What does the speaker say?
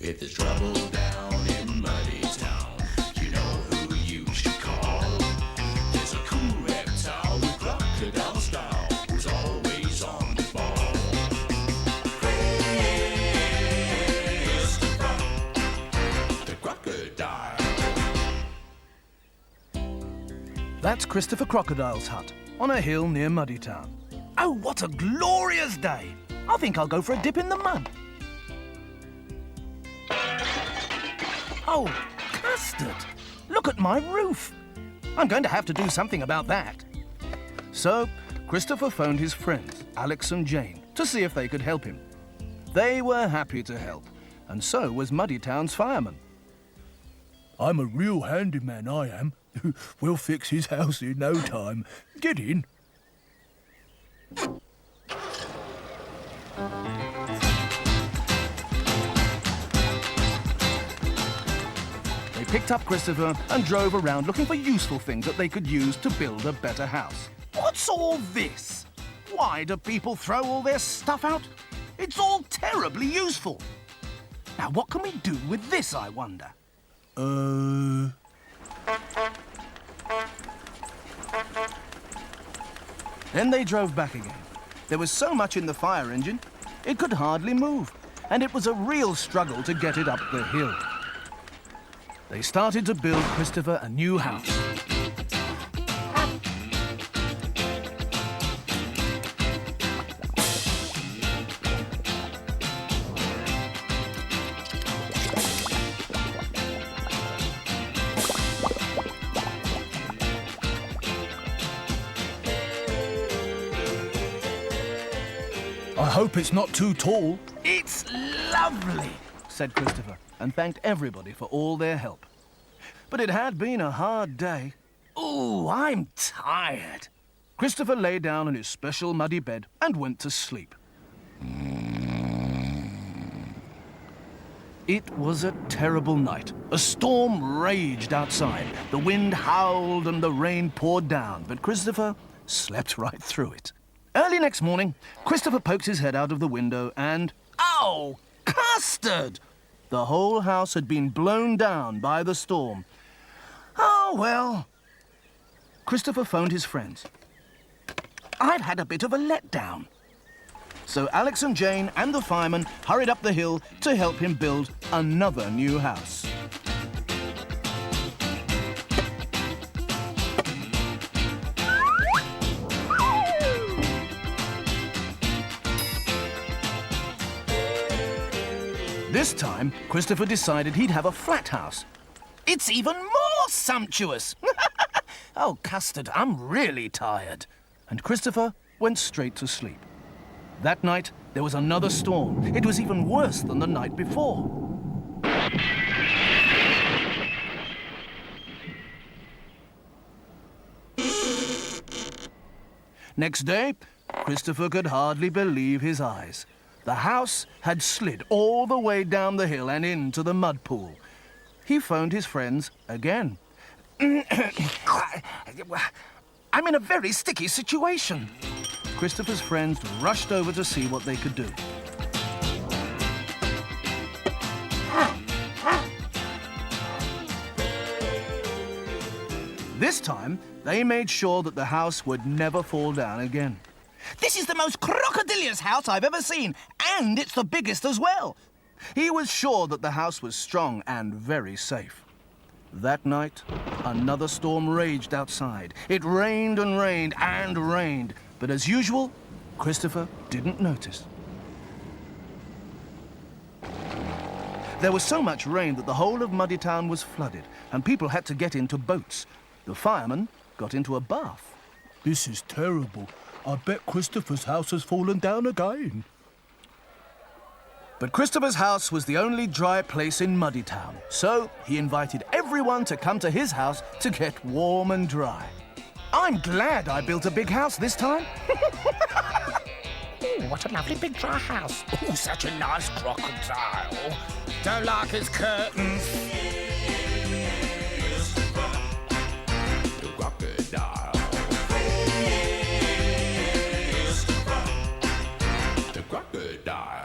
If there's trouble down in Muddy Town, you know who you should call. There's a cool reptile with crocodile style who's always on the ball. Christopher, the crocodile. That's Christopher Crocodile's hut on a hill near Muddy Town. Oh, what a glorious day! I think I'll go for a dip in the mud. Oh, Custard! Look at my roof. I'm going to have to do something about that. So, Christopher phoned his friends, Alex and Jane, to see if they could help him. They were happy to help, and so was Muddy Town's fireman. I'm a real handyman, I am. We'll fix his house in no time. Get in. They picked up Christopher and drove around looking for useful things that they could use to build a better house. What's all this? Why do people throw all their stuff out? It's all terribly useful. Now, what can we do with this, I wonder? Then they drove back again. There was so much in the fire engine, it could hardly move, and it was a real struggle to get it up the hill. They started to build Christopher a new house. I hope it's not too tall. It's lovely, said Christopher, and thanked everybody for all their help. But it had been a hard day. Ooh, I'm tired. Christopher lay down on his special muddy bed and went to sleep. It was a terrible night. A storm raged outside. The wind howled and the rain poured down, but Christopher slept right through it. Early next morning, Christopher poked his head out of the window and... Oh, Custard! The whole house had been blown down by the storm. Oh, well. Christopher phoned his friends. I've had a bit of a letdown. So Alex and Jane and the fireman hurried up the hill to help him build another new house. This time, Christopher decided he'd have a flat house. It's even more sumptuous! Oh, Custard, I'm really tired. And Christopher went straight to sleep. That night, there was another storm. It was even worse than the night before. Next day, Christopher could hardly believe his eyes. The house had slid all the way down the hill and into the mud pool. He phoned his friends again. I'm in a very sticky situation. Christopher's friends rushed over to see what they could do. This time, they made sure that the house would never fall down again. This is the most crocodilious house I've ever seen, and it's the biggest as well. He was sure that the house was strong and very safe. That night, another storm raged outside. It rained and rained and rained, but as usual, Christopher didn't notice. There was so much rain that the whole of Muddy Town was flooded, and people had to get into boats. The fireman got into a bath. This is terrible. I bet Christopher's house has fallen down again. But Christopher's house was the only dry place in Muddy Town, so he invited everyone to come to his house to get warm and dry. I'm glad I built a big house this time. Ooh, what a lovely big dry house. Ooh, such a nice crocodile. Don't like his curtains. The crocodile. The crocodile.